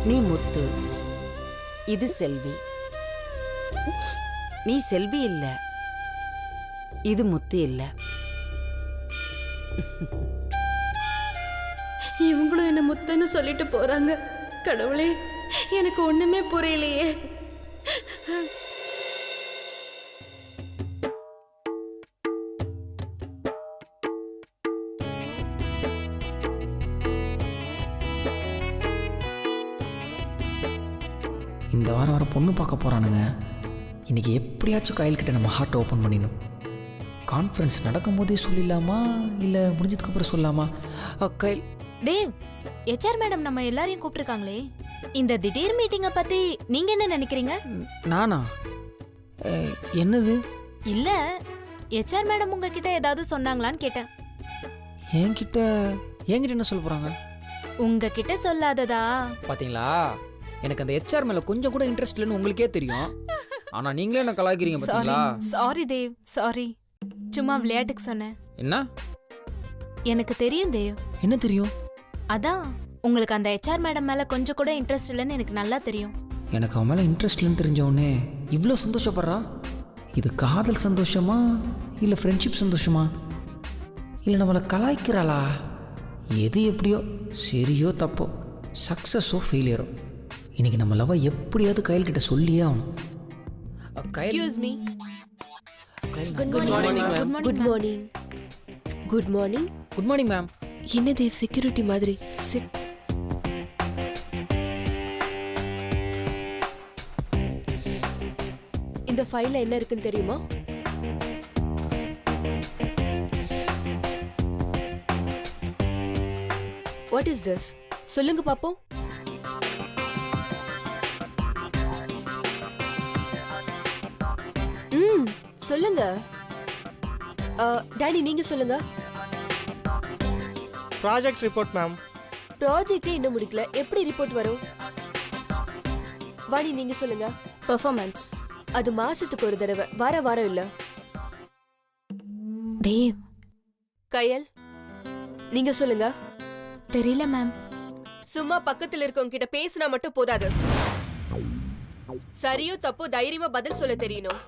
நீ முத்து, இது செல்வி. நீ செல்வி இல்ல, இது முத்து இல்ல. இவங்களும் என்ன முத்துன்னு சொல்லிட்டு போறாங்க. கடவுளே, எனக்கு ஒண்ணுமே புரியலையே. இந்த வாரம் வர பொண்ணு பார்க்க போகிறானுங்க. இன்றைக்கி எப்படியாச்சும் கையல்கிட்ட நம்ம ஹார்ட் ஓப்பன் பண்ணிடணும். கான்ஃபரன்ஸ் நடக்கும்போதே சொல்லிடலாமா இல்லை முடிஞ்சதுக்கப்புறம் சொல்லலாமா? கையில் தேவ், HR மேடம் நம்ம எல்லாரையும் கூப்பிட்டுருக்காங்களே, இந்த திடீர் மீட்டிங்கை பத்தி நீங்க என்ன நினைக்கிறீங்க? நானா? என்னது? இல்ல, HR மேடம் உங்ககிட்ட ஏதாவது சொன்னாங்களான்னு கேட்டேன். என்கிட்ட என்ன சொல்ல போகிறாங்க? உங்ககிட்ட சொல்லாததா? பார்த்தீங்களா, எனக்கு அந்த HR மேலே கொஞ்சம் கூட இன்ட்ரெஸ்ட் இல்லைன்னு உங்களுக்கே தெரியும். ஆனால் நீங்களே என்ன கலாய்க்கிறீங்க பார்த்தீங்களா? Sorry Dev, sorry. சும்மா விளையாட்டுக்கு சொன்னேன். என்ன? எனக்கு தெரியும் தேவ். என்ன தெரியும்? அதான், உங்களுக்கு அந்த HR மேடம் மேல கொஞ்சம் கூட இன்ட்ரெஸ்ட் இல்லைன்னு எனக்கு நல்லா தெரியும். எனக்கு அவன் மேலே இன்ட்ரெஸ்ட் இல்லைன்னு தெரிஞ்சவொடனே இவ்வளோ சந்தோஷப்படுறா. இது காதல் சந்தோஷமா இல்லை ஃப்ரெண்ட்ஷிப் சந்தோஷமா இல்லை நம்மளை கலாய்க்கிறாளா? எது எப்படியோ, சரியோ தப்போ, சக்ஸஸோ ஃபெயிலியரோ, இன்னைக்கு நம்ம லவ்வை எப்படியாவது கையில் கிட்ட சொல்லியே ஆகணும். Excuse me. Good morning. Good morning. Good morning. Good morning ma'am. என்ன தேவ், செக்யூரிட்டி மாதிரி சிட். இந்த ஃபைல்ல என்ன இருக்குன்னு தெரியுமா? What is this? சொல்லுங்க பாப்போம். சொல்லுங்க. டாடி, நீங்க சொல்லுங்க. Project report ma'am. ப்ராஜெக்டே இன்னும் முடிக்கல, எப்படி ரிப்போர்ட் வரும்? வாணி, நீங்க சொல்லுங்க. பெர்ஃபார்மன்ஸ். அது மாசத்துக்கு ஒரு தடவை, வாரம் இல்ல. தேவ். கயல், நீங்க சொல்லுங்க. தெரியல மேம். சும்மா பக்கத்துல இருக்கவங்க கிட்ட பேசினா மட்டும் போதாது. சரியோ தப்போ தைரியமா பதில் சொல்ல தெரியணும்.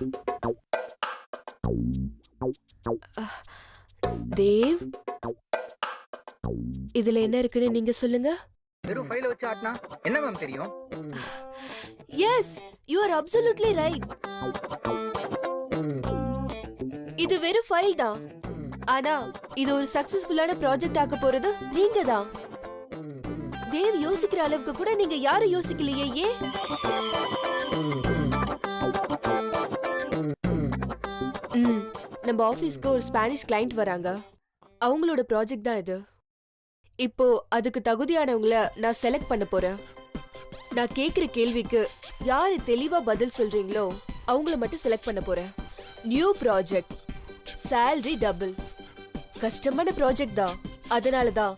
தேவ், இதுல என்ன இருக்குன்னு நீங்க சொல்லுங்க. வெறும் ஃபைலை வச்சு ஆட்டினா என்ன மேம் தெரியும்? Yes, you are absolutely right. இது வெறும் ஃபைல் தான். ஆனா இது ஒரு சக்சஸ்ஃபுல்லான ப்ராஜெக்ட் ஆக்க போறது நீங்க தான். தேவ் யோசிக்கிற அளவுக்கு கூட நீங்க யாரும் யோசிக்கலையே. ஏன்? நம்ம ஆபீஸ்க்கு ஒரு ஸ்பானிஷ் கிளையண்ட் வராங்க. அவங்களோட ப்ராஜெக்ட் தான் இது. இப்போ அதுக்கு தகுதியானவங்கள நான் செலக்ட் பண்ண போறேன். நான் கேக்குற கேள்விக்கு யாரு தெளிவா பதில் சொல்றீங்களோ அவங்கள மட்டும் செலக்ட் பண்ண போறேன். New project, salary double. கஷ்டமான ப்ராஜெக்ட் தான். அதனால தான்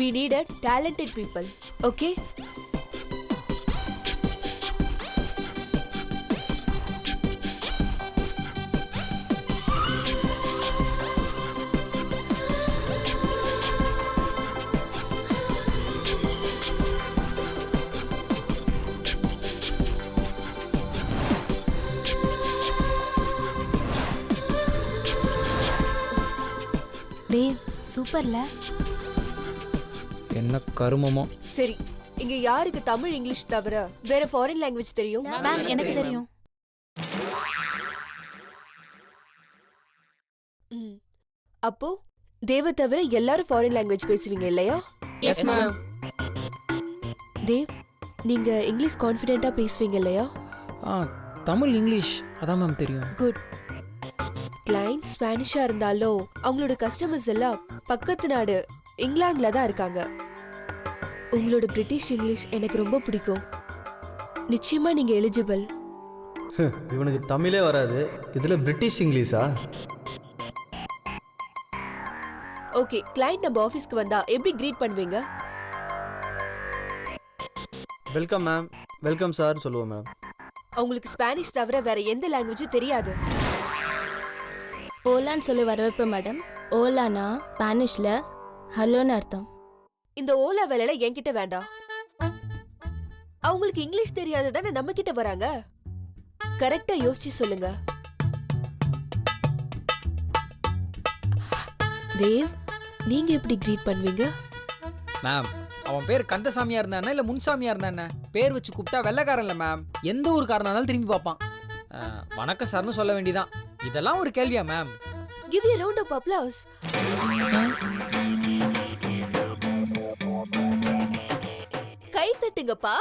we need a talented people. Okay? Dev, சூப்பர்ல. என்ன கருமமோ. சரி, இங்க யாருக்கு தமிழ் இங்கிலீஷ் தவிர வேற ஃபாரின் லாங்குவேஜ் தெரியும்? மேம், எனக்கு தெரியும். அப்போ தேவ தவிர எல்லாரும் ஃபாரின் லாங்குவேஜ் பேசுவீங்க இல்லையா? Yes ma'am. தேவ், நீங்க இங்கிலீஷ் கான்ஃபிடென்ட்டா பேசுவீங்க இல்லையா? தமிழ் இங்கிலீஷ் அதான் மேம் தெரியும். குட். கிளைண்ட் ஸ்பானிஷா இருந்தாலும் அவங்களோட கஸ்டமர்ஸ் எல்லாம் பக்கத்து நாடு இங்கிலாந்துல தான் இருக்காங்க. உங்களோட பிரிட்டிஷ் இங்கிலீஷ் எனக்கு ரொம்ப பிடிக்கும். நிச்சயமா நீங்க எலிஜிபிள். இவனுக்கு தமிழே வராது, இதுல பிரிட்டிஷ் இங்கிலீஷா? ஓகே, கிளைண்ட் நம்ம ஆபீஸ்க்கு வந்தா எப்படி கிரீட் பண்ணுவீங்க? வெல்கம் மேம், வெல்கம் சார் சொல்லுவோம் மேம். அவங்களுக்கு ஸ்பானிஷ் தவிர வேற எந்த லாங்குவேஜும் தெரியாது. ஓலான்னு சொல்லி வரவேற்பேன் மேடம். ஓலானா ஸ்பானிஷ்ல ஹலோன்னு அர்த்தம். இந்த ஓலா வேலையில என்கிட்ட வேண்டாம். அவங்களுக்கு இங்கிலீஷ் தெரியாததானே நம்ம கிட்ட வராங்க. கரெக்டா யோசிச்சு சொல்லுங்க. தேவ், நீங்க எப்படி கிரீட் பண்ணுவீங்க? மேம் அவன் பேர் கந்தசாமியா இருந்தானே இல்லை முன்சாமியா இருந்தானே பேர் வச்சு கூப்பிட்டா வெள்ளைக்காரன் இல்லை மேம். எந்த ஒரு காரணம் திரும்பி பார்ப்பான். வணக்கம் சார்னு சொல்ல வேண்டியதான். இதெல்லாம் ஒரு கேள்வியா ma'am? Give a round of applause. கை தட்டுங்கப்பா.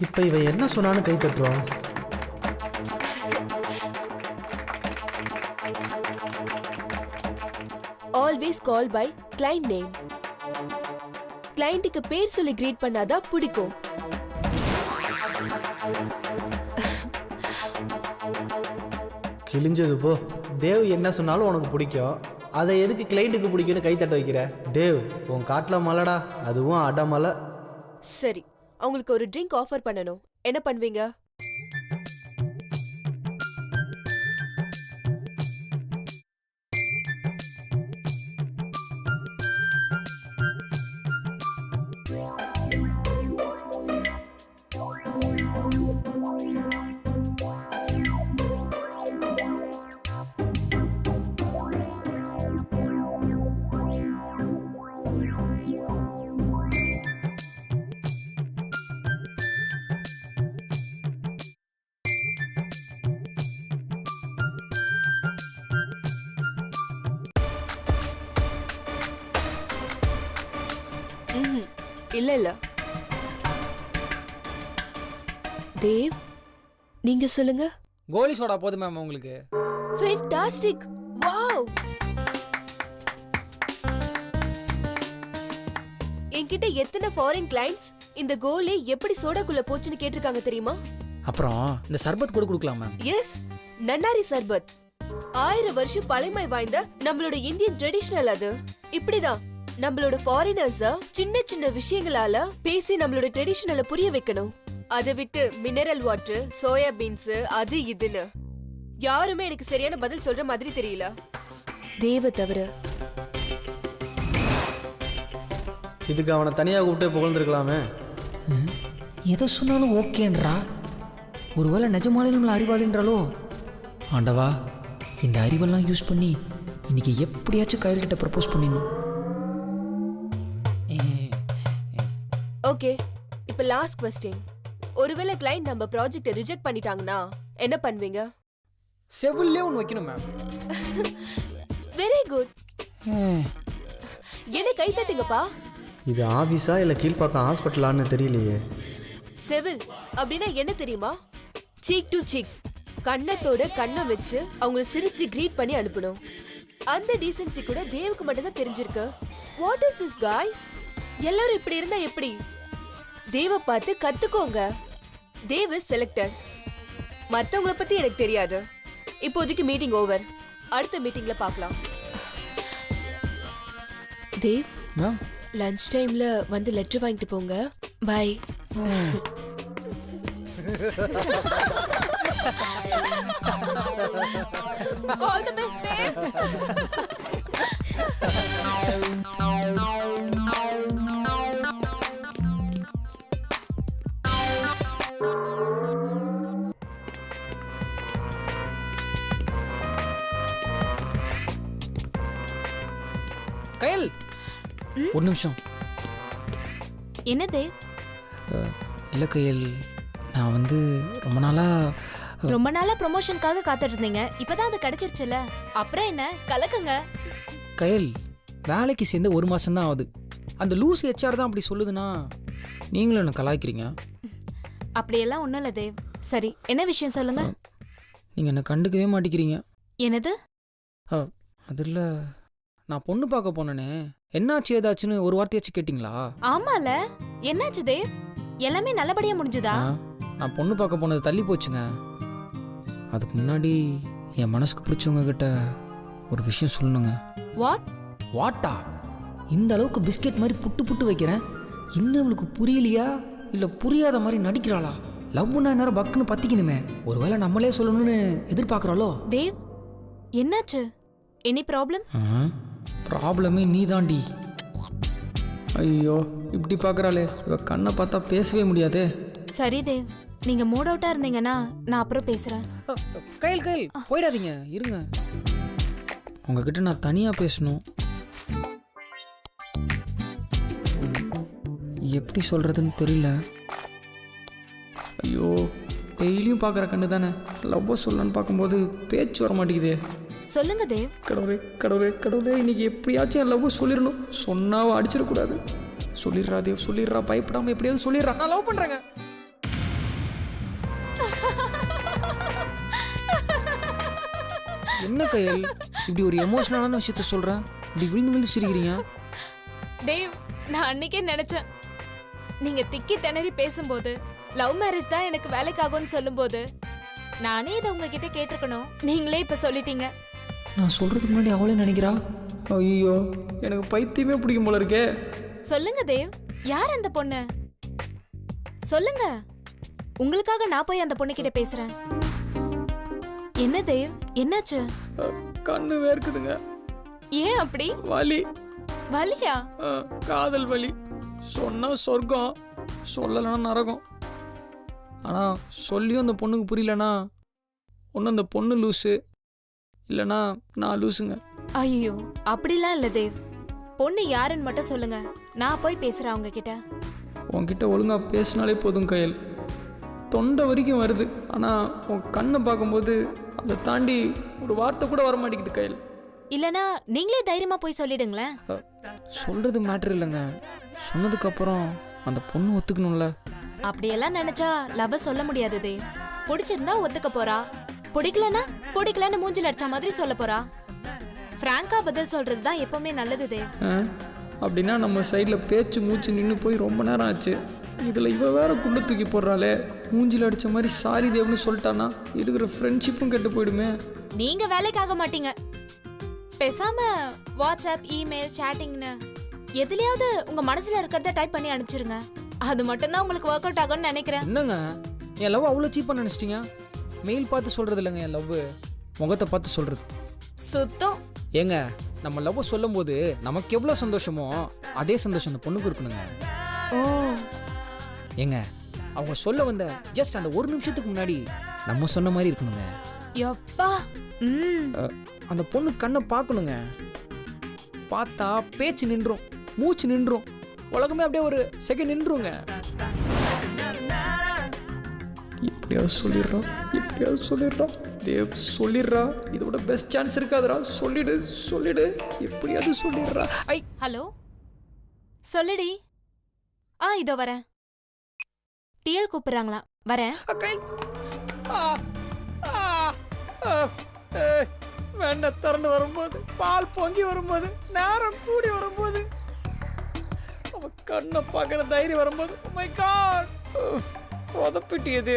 இப்போ இவன் என்ன சொன்னான்னு கை தட்டுவான். Always call by client name. கிளையண்ட்டுக்கு பேர் சொல்லி கிரீட் பண்ணாதான் பிடிக்கும். கிழிஞ்சது போ. தேவ் என்ன சொன்னாலும் உனக்கு பிடிக்கும், அதை எதுக்கு கிளைண்ட்டுக்கு பிடிக்குன்னு கை தட்ட வைக்கிற? தேவ், உன் காட்டில் மலைடா, அதுவும் அடமலை. சரி, அவங்களுக்கு ஒரு ட்ரிங்க் ஆஃபர் பண்ணணும். என்ன பண்ணுவீங்க? இல்ல தேவ், நீங்க சொல்லுங்க. கோலி சோடா போதும் மேம் உங்களுக்கு. ஃபேண்டாஸ்டிக். வாவ். என்கிட்ட எத்தனை ஃபாரின் கிளைண்ட்ஸ் இந்த கோலி எப்படி சோடாக்குள்ள போச்சுன்னு கேட்டிருக்காங்க தெரியுமா? அப்புறம் இந்த சர்பத் கூட கொடுக்கலாம் மேம். எஸ், நன்னாரி சர்பத். 1000 வருஷம் பழமை வாய்ந்த நம்மளோட இந்தியன் ட்ரெடிஷனல் அது. இப்படிதான் நம்மளோட ஃபாரினர்ஸ் சின்ன சின்ன விஷயங்களால பேசி நம்மளோட ட்ரெடிஷனலை புரிய வைக்கணும். அதை விட்டு மினரல் வாட்டர், சோயா பீன்ஸ், அது இதுன்னு யாருமே எனக்கு சரியான பதில் சொல்ற மாதிரி தெரியல, தேவ தவிர. இதுக்கு அவனை தனியாக கூப்பிட்டு புகழ்ந்துருக்கலாமே. எதை சொன்னாலும் ஓகேன்றா. ஒருவேளை நிஜமாலே நம்மளை அறிவாளின்றாலோ? ஆண்டவா, இந்த அறிவெல்லாம் யூஸ் பண்ணி இன்னைக்கு எப்படியாச்சும் கையல்கிட்ட ப்ரப்போஸ் பண்ணிடணும். ஓகே, இப்போ லாஸ்ட் क्वेश्चन. ஒருவேளை கிளையண்ட் நம்ம ப்ராஜெக்ட்டை ரிஜெக்ட் பண்ணிட்டாங்கன்னா என்ன பண்ணுவீங்க? செவிலே ஒன்று வைக்கணும் மேம். Very good. என்ன கை தட்டுங்கப்பா. இது ஆஃபீஸா இல்லை கீழ்ப்பாக்கம் ஹாஸ்பிட்டலான்னு தெரியலையே. செவில் அப்படின்னா என்ன தெரியுமா? சீக் டு சீக், கண்ணத்தோட கண்ணை வச்சு அவங்கள சிரிச்சு கிரீட் பண்ணி அனுப்பணும். அந்த டீசென்சி கூட தேவுக்கு மட்டும்தான் தெரிஞ்சிருக்கு. What is this guys? எல்லாரும் இப்படி இருந்தா எப்படி? தேவ பார்த்து கத்துக்கோங்க. Dev is selected. மத்தவங்கள பத்தி எனக்கு தெரியாது. இப்போதைக்கு மீட்டிங் ஓவர். அடுத்த மீட்டிங்ல பார்க்கலாம். தேவ், மேம் லஞ்ச் டைம்ல வந்து லெட்டர் வாங்கிட்டு போங்க. Bye. All the best Dev. Kayal, ஒரு நிமிஷம். என்ன தேவ்? இல்லை கயல், நான் வந்து ரொம்ப நாளா ப்ரொமோஷனுக்காக காத்துட்டு இருந்தீங்க. இப்பதான் அது கிடைச்சிருச்சுல, அப்புறம் என்ன கலக்குங்க. கயல், வேலைக்கு சேர்ந்து 1 மாசம் தான் ஆகுது. அந்த லூஸ் ஹெச்ஆர் தான் அப்படி சொல்லுதுன்னா நீங்களும் என்ன கலாய்க்கிறீங்க. அப்படியெல்லாம் ஒண்ணும் இல்ல தேவ். சரி, என்ன விஷயம் சொல்லுங்க. நீங்கள் என்ன கண்டுக்கவே மாட்டேங்கிறீங்க. என்னது? அது இல்லை, நான் பொண்ணு பார்க்க போனேனே, என்னாச்சு ஏதாச்சுன்னு ஒரு வார்த்தையாச்சும் கேட்டிங்களா? ஆமால, என்னாச்சு தேவ்? எல்லாமே நல்லபடியா முடிஞ்சுதா? நான் பொண்ணு பார்க்க போனது தள்ளி போச்சுங்க. அதுக்கு முன்னாடி என் மனசுக்கு பிடிச்சவங்க கிட்ட ஒரு விஷயம் சொல்லணுங்க. வாட்? வாட்டா? இந்த அளவுக்கு பிஸ்கெட் மாதிரி புட்டு புட்டு வைக்கிறேன், இன்னும் அவளுக்கு புரியலையா இல்லை புரியாத மாதிரி நடிக்கிறாளா? லவ்னா நேரம் பக்குன்னு பத்திக்கணுமே. ஒருவேளை நம்மளே சொல்லணும்னு எதிர்பார்க்குறாளோ? தேவ், என்னாச்சு? Any problem? ப்ராப்ளமே நீ தாண்டி. ஐயோ, இப்படி பார்க்குறாளே இவ கண்ணை பார்த்தா பேசவே முடியாதே. சரி தேவ், நீங்க மூட் அவுட்டா இருந்தீங்கன்னா நான் அப்புறம் பேசுறேன். கையில் போயிடாதீங்க, இருங்க. உங்ககிட்ட நான் தனியாக பேசணும். எப்படி சொல்கிறதுன்னு தெரியல. ஐயோ, டெய்லியும் பார்க்குற கண்ணு தானே, லவ்வை சொல்லலான்னு பார்க்கும்போது பேச்சு வர மாட்டேங்குதே. சொல்லுங்க தேவ். கடவுளே கடவுளே கடவுளே, இன்னைக்கு எப்படியாச்சும் என் லவ் சொல்லிடணும். சொன்னாவ அடிச்சிடக்கூடாது. சொல்லிடுறா தேவ், சொல்லிடுறா, பயப்படாமல் எப்படியாவது சொல்லிடுறா. நான் லவ் பண்ணுறேங்க. என்ன கையல் இப்படி ஒரு எமோஷனலான விஷயத்த சொல்கிறேன், இப்படி விழுந்து விழுந்து சிரிக்கிறீங்க? தேவ், நான் அன்னைக்கே நினைச்சேன், நீங்க திக்கி திணறி பேசும்போது லவ் மேரேஜ் தான் எனக்கு வேலைக்காகும்னு சொல்லும்போது நானே இதை உங்ககிட்ட கேட்டிருக்கணும். நீங்களே இப்ப சொல்லிட்டீங்க. நான் சொல்கிறதுக்கு முன்னாடி அவளே நினைக்கிறா. ஐயோ, எனக்கு பைத்தியமே பிடிக்கும் போல இருக்கே. சொல்லுங்க தேவ், யார் அந்த பொண்ணு? சொல்லுங்க, உங்களுக்காக நான் போய் அந்த பொண்ணு கிட்ட பேசுறேன். என்ன தேவ், என்னாச்சு? கண்ணு வேர்க்குதுங்க. ஏன் அப்படி? வலி. வலியா? காதல் வலி. சொன்னா சொர்க்கம், சொல்லலைன்னா நரகம். ஆனால் சொல்லியும் அந்த பொண்ணுக்கு புரியலனா ஒன்று அந்த பொண்ணு லூஸு, இல்லைனா நான் லூஸுங்க. ஐயோ, அப்படிலாம் இல்லை தேவ். பொண்ணு யாருன்னு மட்டும் சொல்லுங்க, நான் போய் பேசுறேன் அவங்க கிட்ட. உன்கிட்ட ஒழுங்காக பேசினாலே போதும் கையல். தொண்டை வரைக்கும் வருது, ஆனால் உன் கண்ணை பார்க்கும்போது அதை தாண்டி ஒரு வார்த்தை கூட வர மாட்டேங்குது கையல். இல்லனா நீங்களே தைரியமா போய் சொல்லிடுங்களேன். சொல்கிறது மேட்ரு இல்லைங்க, சொன்னதுக்கப்புறம் அந்த பொண்ணு ஒத்துக்கணும்ல. அப்படியெல்லாம் நினைச்சா லவ் சொல்ல முடியாது தேவ். பிடிச்சிருந்தா ஒத்துக்க போறா, பிடிக்கலன்னு மூஞ்சில அடிச்ச மாதிரி சொல்ல போறா. பிராங்கா பதில் சொல்றது தான் எப்பவுமே நல்லது தேவ். அப்படின்னா நம்ம சைடில் பேச்சு மூச்சு நின்று போய் ரொம்ப நேரம் ஆச்சு. இதில் இவ வேற குண்டு தூக்கி போடுறாளே, மூஞ்சில் அடித்த மாதிரி சாரி தேவ்னு சொல்லிட்டானா இருக்கிற ஃப்ரெண்ட்ஷிப்பும் கெட்டு போயிடுமே. நீங்க வேலைக்காக மாட்டீங்க. பேசாம வாட்ஸ்அப், இமெயில், சேட்டிங்னு எதுலயாவது உங்க மனசுல இருக்கிறத டைப் பண்ணி அனுப்பிச்சிருங்க. அது மட்டும் தான் உங்களுக்கு ஒர்க் அவுட் ஆகும்னு நினைக்கிறேன். என்னங்க என் லவ் அவ்வளோ சீப்பாக நினச்சிட்டிங்க? மெயில் பார்த்து சொல்கிறது இல்லைங்க என் லவ், முகத்தை பார்த்து சொல்கிறது. சுத்தம். ஏங்க, நம்ம லவ் சொல்லும் போது நமக்கு எவ்வளோ சந்தோஷமோ அதே சந்தோஷம் அந்த பொண்ணுக்கு இருக்கணுங்க. ஓ, ஏங்க, அவங்க சொல்ல வந்த ஜஸ்ட் அந்த ஒரு நிமிஷத்துக்கு முன்னாடி நம்ம சொன்ன மாதிரி இருக்கணுங்க. எப்பா. அந்த பொண்ணு கண்ணை பார்க்கணுங்க. பார்த்தா பேச்சு நின்றும், மூச்சு நின்றும், உலகமே அப்படியே ஒரு செகண்ட் நின்றுங்க. இப்படியாவது சொல்லிடுறான் தேவ், சொல்லிடுறா. இதோட பெஸ்ட் சான்ஸ் இருக்காதுடா. சொல்லிடு, எப்படியாவது சொல்லிடுறா. ஹலோ, சொல்லுடி. இதோ வரேன். டிஎல் கூப்பிடுறாங்களா, வரேன். வெண்ண திறந்து வரும்போது, பால் பொங்கி வரும்போது, நேரம் கூடி வரும்போது, அவ கண்ணை பார்க்குற தைரியம் வரும்போது, மை காட், சொதப்பிட்டியது.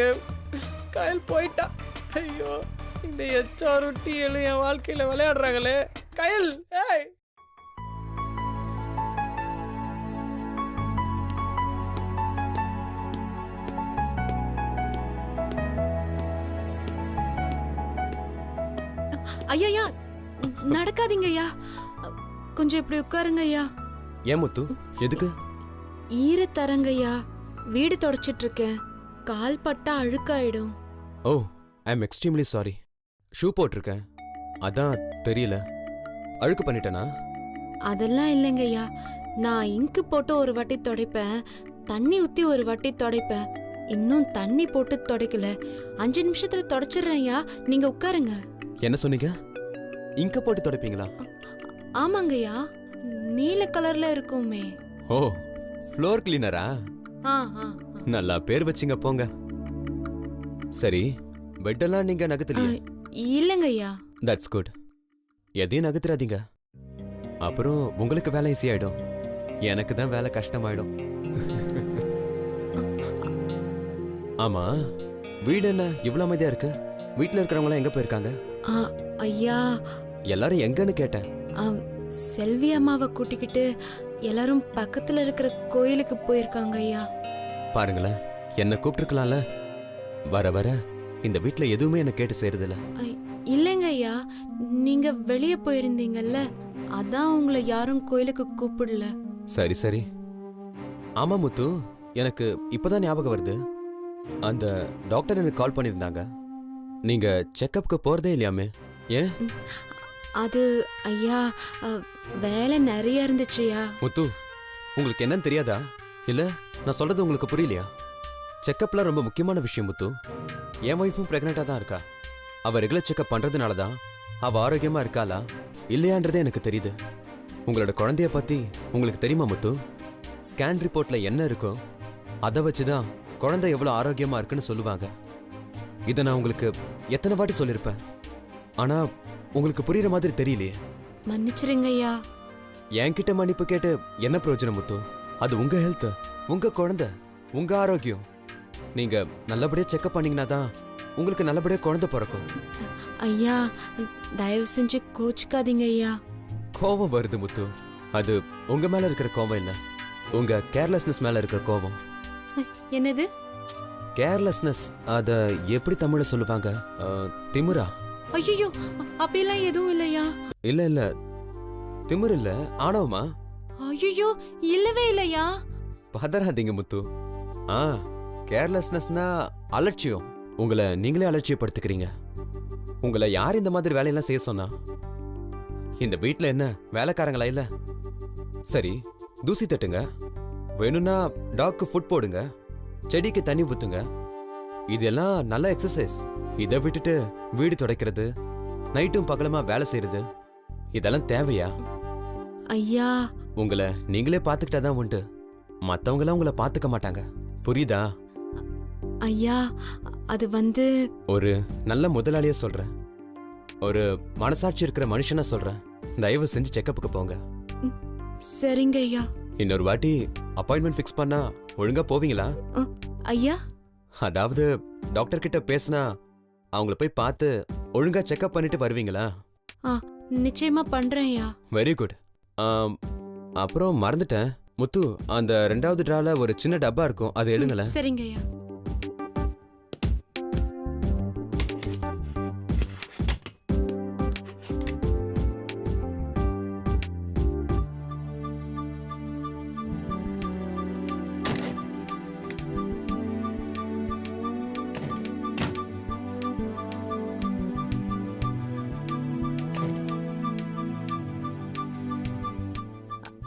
கயல் போயிட்டா. ஐயோ, இந்த HR TL என் வாழ்க்கையில் விளையாடுறாங்களே. கயல், ஏய். ஐயா, நடக்காதீங்க ஐயா, கொஞ்சம் இப்படி உட்காருங்க ஐயா. ஏன் முத்து, எதுக்கு? ஈர தரங்க ஐயா, வீடு தொடச்சிட்டு இருக்கேன், கால் பட்டா அழுக்காயிடும். Oh, I am extremely sorry. Shoe போட்டிருக்கேன், அதான் தெரியல. அழுக்கு பண்ணிட்டேனா? அதெல்லாம் இல்லைங்க ஐயா, நான் இங்கு போட்டு ஒரு வாட்டி துடைப்பேன், தண்ணி ஊத்தி ஒரு வாட்டி துடைப்பேன், இன்னும் தண்ணி போட்டு துடைக்கல. 5 நிமிஷத்துல துடைச்சிடுறேன் ஐயா, நீங்க உட்காருங்க. என்ன சொன்னீங்க? இங்க போட்டு துடைப்பீங்களா? ஆமாங்கய்யா, நீல கலர்ல இருக்குமே. ஓ, ஃப்ளோர் கிளீனரா? நல்லா பேர் வச்சிங்க போங்க. சரி, பெட்டெல்லாம் நீங்க நகர்த்தலையே? இல்லங்கய்யா. That's good. எதையும் நகர்த்துறாதீங்க, அப்புறம் உங்களுக்கு வேலை ஈஸி ஆயிடும், எனக்கு தான் வேலை கஷ்டமாயிடும். ஆமா, வீடு என்ன இவ்வளவு அமைதியா இருக்கு? வீட்டுல இருக்கிறவங்க எங்க போயிருக்காங்க? ஐயா, எல்லாரும் எங்கன்னு கேட்டேன். செல்வி அம்மாவை கூட்டிக்கிட்டு எல்லாரும் பக்கத்துல இருக்கிற கோயிலுக்கு போயிருக்காங்க ஐயா. பாருங்களேன், என்ன கூப்பிட்டுருக்கலாம்ல. வர வர இந்த வீட்டுல எதுவுமே என்ன கேட்டு செய்யறதில்ல. இல்லைங்க ஐயா, நீங்க வெளியே போயிருந்தீங்கல்ல, அதான் உங்களை யாரும் கோயிலுக்கு கூப்பிடல. சரி சரி, ஆமா முத்து, எனக்கு இப்பதான் ஞாபகம் வருது. அந்த டாக்டர் எனக்கு கால் பண்ணியிருந்தாங்க. நீங்க செக்கப்புக்கு போறதே இல்லையாமே, ஏன்? அது ஐயா வேலை நிறைய இருந்துச்சுயா. முத்து, உங்களுக்கு என்னன்னு தெரியாதா? இல்ல நான் சொல்றது உங்களுக்கு புரியலையா? செக்கப்லாம் ரொம்ப முக்கியமான விஷயம் முத்து. என் ஒய்ஃபும் பிரெக்னெண்டா தான் இருக்கா. அவ ரெகுலர் செக்கப் பண்றதுனால தான் அவ ஆரோக்கியமா இருக்காளா இல்லையான்றதே எனக்கு தெரியுது. உங்களோட குழந்தைய பத்தி உங்களுக்கு தெரியுமா முத்து? ஸ்கேன் ரிப்போர்ட்ல என்ன இருக்கோ அதை வச்சுதான் குழந்தை எவ்வளவு ஆரோக்கியமா இருக்குன்னு சொல்லுவாங்க. இதை நான் உங்களுக்கு எத்தனை வாட்டி சொல்லியிருப்பேன், ஆனா உங்களுக்கு புரியுற மாதிரி தெரியலையே. மன்னிச்சிருங்க ஐயா. என்கிட்ட மன்னிப்பு கேட்டு என்ன பிரயோஜனம் முத்து? அது உங்க ஹெல்த், உங்க குழந்தை, உங்க ஆரோக்கியம். நீங்க நல்லபடியா செக்அப் பண்ணீங்கன்னா தான் உங்களுக்கு நல்லபடியா குழந்தை பிறக்கும். ஐயா தயவு செஞ்சு கோச்சுக்காதீங்க ஐயா. கோபம் வருது முத்து. அது உங்க மேல இருக்கிற கோபம் இல்ல, உங்க கேர்லெஸ்னஸ் மேல இருக்கிற கோபம். என்னது கேர்லெஸ்னஸ், அத எப்படி தமிழ்ல சொல்லுவாங்க? திமிரா? ஐயோ அப்படிலாம் எதுவும் இல்லையா. இல்ல இல்ல, திமிர் இல்ல, ஆணவமா? ஐயோ இல்லவே இல்லையா. பதறாதீங்க முத்து. கேர்லெஸ்னஸ்னா அலட்சியம். உங்களை நீங்களே அலட்சியப்படுத்திக்கிறீங்க. உங்களை யார் இந்த மாதிரி வேலையெல்லாம் செய்ய சொன்னா? இந்த வீட்ல என்ன வேலைக்காரங்களா இல்ல? சரி, தூசி தட்டுங்க, வேணும்னா டாக்கு ஃபுட் போடுங்க, செடிக்கு தண்ணி ஊத்துங்க. இதெல்லாம் நல்ல எக்ஸசைஸ். இதை விட்டுட்டு வீடு துடைக்கிறது, நைட்டும் பகலமா வேலை செய்யறது, இதெல்லாம் தேவையா? ஐயா உங்களை நீங்களே பாத்துக்கிட்டாதான் உண்டு. மத்தவங்களாம் உங்களை பாத்துக்க மாட்டாங்க, புரியுதா? ஐயா அது வந்து ஒரு நல்ல முதலாளியா சொல்றேன், ஒரு மனசாட்சி இருக்கிற மனுஷனா சொல்றேன், தயவு செஞ்சு செக்கப்புக்கு போங்க. சரிங்க ஐயா. இன்னொரு வாட்டி அப்பாயின்மெண்ட் ஃபிக்ஸ் பண்ணா ஒழுங்கா போவீங்களா? ஐயா அதாவது டாக்டர் கிட்ட பேசினா அவங்கள போய் பார்த்து ஒழுங்கா செக்அப் பண்ணிட்டு வருவீங்களா? நிச்சயமா பண்றேன் ஐயா. Very good. அப்புறம் மறந்துட்டேன் முத்து, அந்த 2வது டிரால ஒரு சின்ன டப்பா இருக்கும், அதை எடுங்களேன். சரிங்க ஐயா.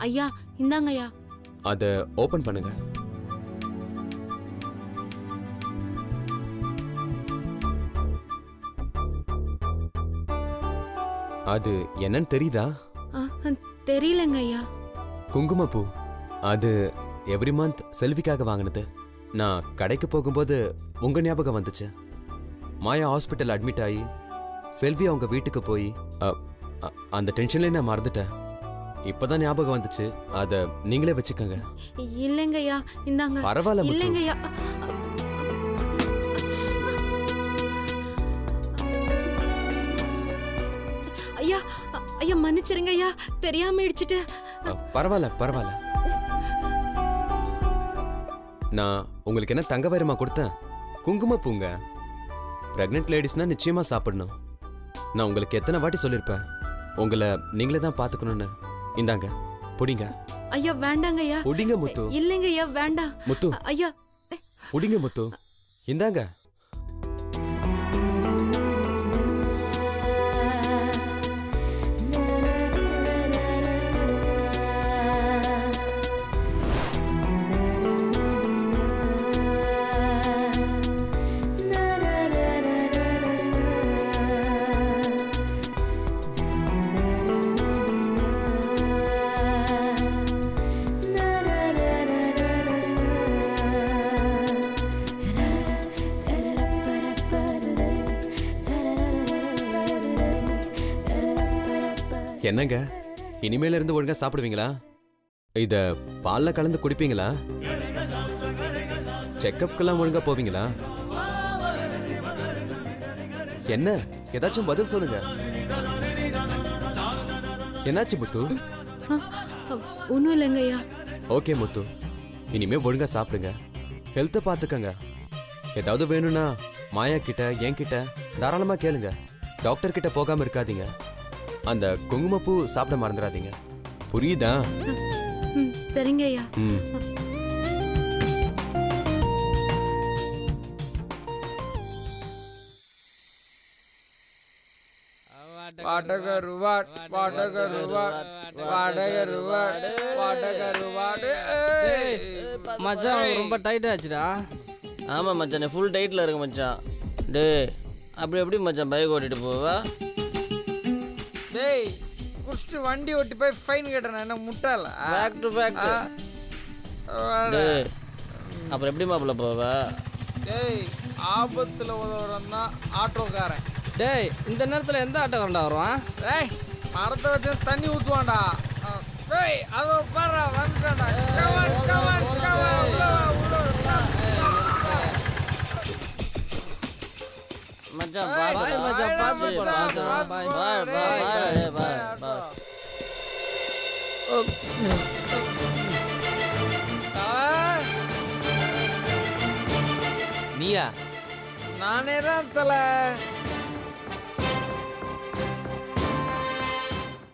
ஐயா இந்தாங்க ஐயா. அதை ஓபன் பண்ணுங்க. அது என்னன்னு தெரியுதா? தெரியலங்க ஐயா. குங்குமப்பூ. அது எவ்ரி மந்த் செல்விக்காக வாங்கினது. நான் கடைக்கு போகும்போது உங்க ஞாபகம் வந்துச்சு. மாயா ஹாஸ்பிட்டல் அட்மிட் ஆகி செல்வி அவங்க வீட்டுக்கு போய் அந்த டென்ஷன்ல நான் மறந்துட்டேன். இப்பதான் ஞாபகம் வந்துச்சு, அத நீங்களே வச்சுக்கோங்க. இல்லங்க ஐயா, இந்தாங்க. பரவாயில்ல முத்து. இல்லங்க ஐயா. ஐயா ஐயா மன்னிச்சிருங்க ஐயா, தெரியாம இடிச்சிட்டு. பரவாயில்ல பரவாயில்ல. நான் உங்களுக்கு என்ன தங்க வைரமா கொடுத்தேன்? குங்குமப்பூங்க. பிரெக்னென்ட் லேடிஸ்னா நிச்சயமா சாப்பிடணும். நான் உங்களுக்கு எத்தனை வாட்டி சொல்லிருப்பேன், உங்களை நீங்களே தான் பாத்துக்கணும்னு. இந்தாங்க, புடிங்க. ஐயா வேண்டாங்க ஐயா. புடிங்க முத்து. இல்லங்க ஐயா வேண்டாம். முத்து ஐயா புடிங்க முத்து, இந்தாங்க. என்னங்க, இனிமேல இருந்து ஒழுங்கா சாப்பிடுவீங்களா? இத பால்ல கலந்து குடிப்பீங்களா? செக்கப்க்கெல்லாம் ஒழுங்கா போவீங்களா? என்ன, ஏதாச்சும் பதில் சொல்லுங்க. என்னாச்சு முத்து? ஒன்றும் இல்லைங்க ஐயா. ஓகே முத்து, இனிமே ஒழுங்கா சாப்பிடுங்க, ஹெல்த்தை பார்த்துக்கங்க. ஏதாவது வேணும்னா மாயா கிட்ட என்கிட்ட தாராளமா கேளுங்க. டாக்டர் கிட்ட போகாம இருக்காதீங்க. அந்த குங்குமப்பூ சாப்பிட மறந்துடாதீங்க, புரியுதா? சரிங்க ஐயா. வாடகை ருவாட் வாடகை ருவாட் வாடகை ருவாட் வாடகை ருவாட். மச்சான் ரொம்ப டைட் ஆச்சுடா. ஆமாம் மச்சான், நீ ஃபுல் டைட்டில் இருக்கு மச்சான். டேய் அப்படி எப்படி மச்சான் பைக் ஓட்டிட்டு போவா? டேய் குடிச்சிட்டு வண்டி ஓட்டி போய் ஃபைன் கட்டுறேன், என்ன முட்டாள? Fact to fact. டேய் அப்புறம் எப்படி மாப்பிள்ள போவா? டேய் ஆபத்தில் உதவுறன் தான் ஆட்டோக்காரன். டேய் இந்த நேரத்தில் எந்த ஆட்டோக்காரன்டா வருவான்? டேய் மரத்தை வச்சு தண்ணி ஊற்றுவான்டா. டேய் அதோ பாரு வந்துட்டான்டா. கமான் கமான் கமான் உள்ள வா உள்ள வா. மச்சான் பாய் பாய் மச்சான், பார்த்து பாய் போடா. பாய் பாய் பாய் பாய் பாய். நீயா? நானே தான் தல.